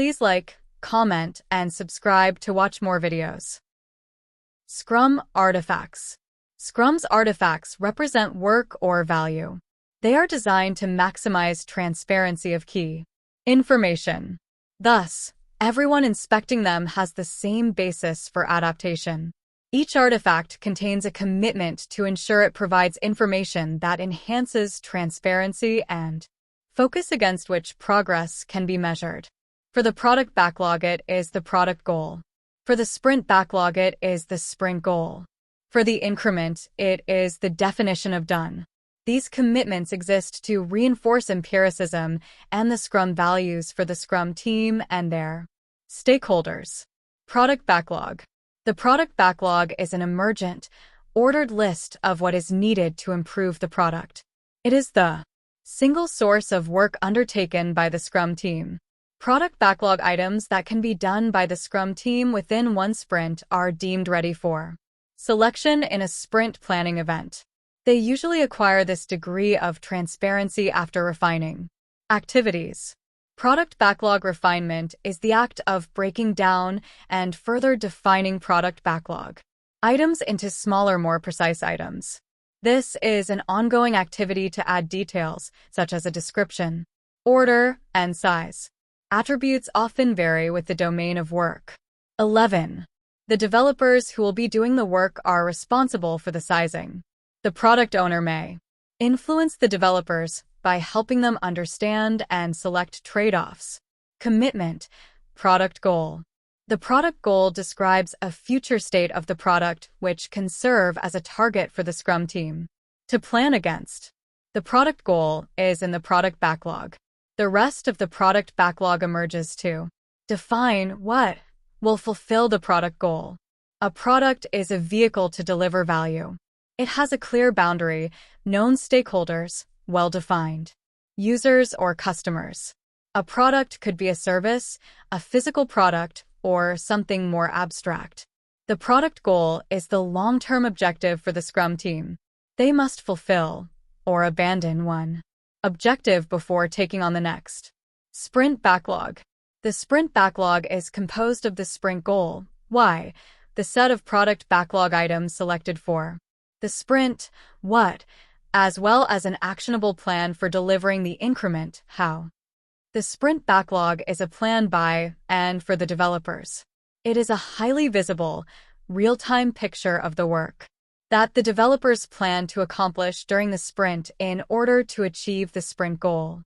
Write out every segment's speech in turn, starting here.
Please like, comment, and subscribe to watch more videos. Scrum Artifacts. Scrum's artifacts represent work or value. They are designed to maximize transparency of key information. Thus, everyone inspecting them has the same basis for adaptation. Each artifact contains a commitment to ensure it provides information that enhances transparency and focus against which progress can be measured. For the product backlog, it is the product goal. For the sprint backlog, it is the sprint goal. For the increment, it is the definition of done. These commitments exist to reinforce empiricism and the Scrum values for the Scrum team and their stakeholders. Product backlog. The product backlog is an emergent, ordered list of what is needed to improve the product. It is the single source of work undertaken by the Scrum team. Product backlog items that can be done by the Scrum team within one sprint are deemed ready for selection in a sprint planning event. They usually acquire this degree of transparency after refining activities. Product backlog refinement is the act of breaking down and further defining product backlog items into smaller, more precise items. This is an ongoing activity to add details, such as a description, order, and size. Attributes often vary with the domain of work. 11. The developers who will be doing the work are responsible for the sizing. The product owner may influence the developers by helping them understand and select trade-offs. Commitment. Product goal. The product goal describes a future state of the product which can serve as a target for the Scrum team to plan against. The product goal is in the product backlog. The rest of the product backlog emerges to define what will fulfill the product goal. A product is a vehicle to deliver value. It has a clear boundary, known stakeholders, well-defined users or customers. A product could be a service, a physical product, or something more abstract. The product goal is the long-term objective for the Scrum team. They must fulfill or abandon one objective before taking on the next. Sprint backlog. The sprint backlog is composed of the sprint goal, Y, the set of product backlog items selected for the sprint, what, as well as an actionable plan for delivering the increment, how. The sprint backlog is a plan by and for the developers. It is a highly visible, real-time picture of the work that the developers plan to accomplish during the sprint in order to achieve the sprint goal.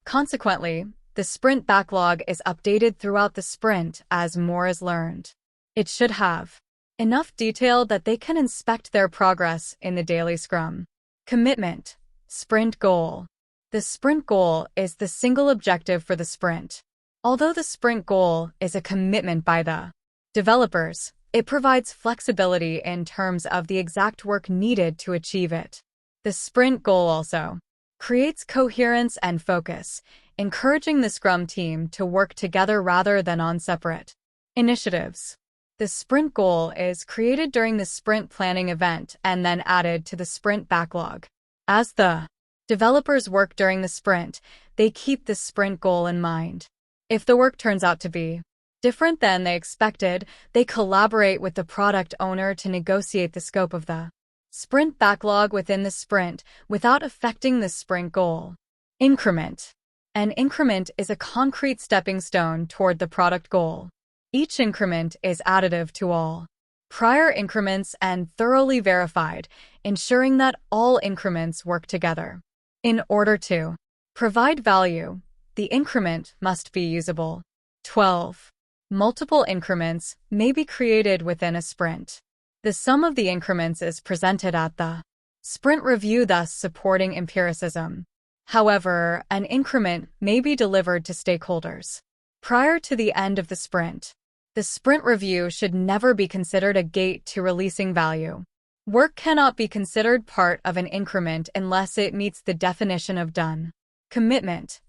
Consequently, the sprint backlog is updated throughout the sprint as more is learned. It should have enough detail that they can inspect their progress in the daily Scrum. Commitment. Sprint goal. The sprint goal is the single objective for the sprint. Although the sprint goal is a commitment by the developers, it provides flexibility in terms of the exact work needed to achieve it. The sprint goal also creates coherence and focus, encouraging the Scrum team to work together rather than on separate initiatives. The sprint goal is created during the sprint planning event and then added to the sprint backlog. As the developers work during the sprint, they keep the sprint goal in mind. If the work turns out to be different than they expected, they collaborate with the product owner to negotiate the scope of the sprint backlog within the sprint without affecting the sprint goal. Increment. An increment is a concrete stepping stone toward the product goal. Each increment is additive to all prior increments and thoroughly verified, ensuring that all increments work together. In order to provide value, the increment must be usable. 12. Multiple increments may be created within a sprint. The sum of the increments is presented at the sprint review, thus supporting empiricism. However, an increment may be delivered to stakeholders prior to the end of the sprint. The sprint review should never be considered a gate to releasing value. Work cannot be considered part of an increment unless it meets the definition of done. Commitment.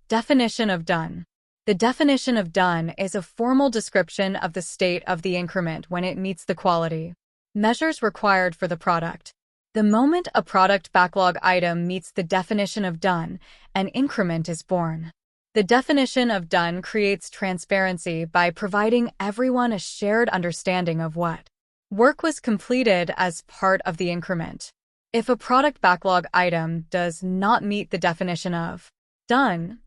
Definition of done. The definition of done is a formal description of the state of the increment when it meets the quality measures required for the product. The moment a product backlog item meets the definition of done, an increment is born. The definition of done creates transparency by providing everyone a shared understanding of what work was completed as part of the increment. If a product backlog item does not meet the definition of done,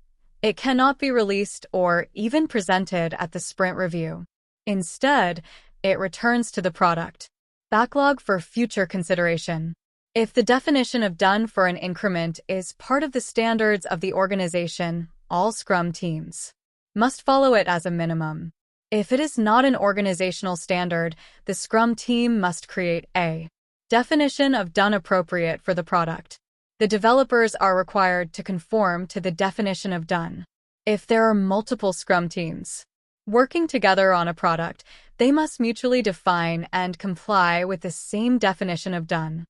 it cannot be released or even presented at the sprint review. Instead, it returns to the product backlog for future consideration. If the definition of done for an increment is part of the standards of the organization, all Scrum teams must follow it as a minimum. If it is not an organizational standard, the Scrum team must create a definition of done appropriate for the product. The developers are required to conform to the definition of done. If there are multiple Scrum teams working together on a product, they must mutually define and comply with the same definition of done.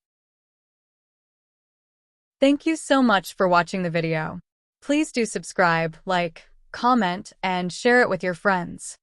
Thank you so much for watching the video. Please do subscribe, like, comment, and share it with your friends.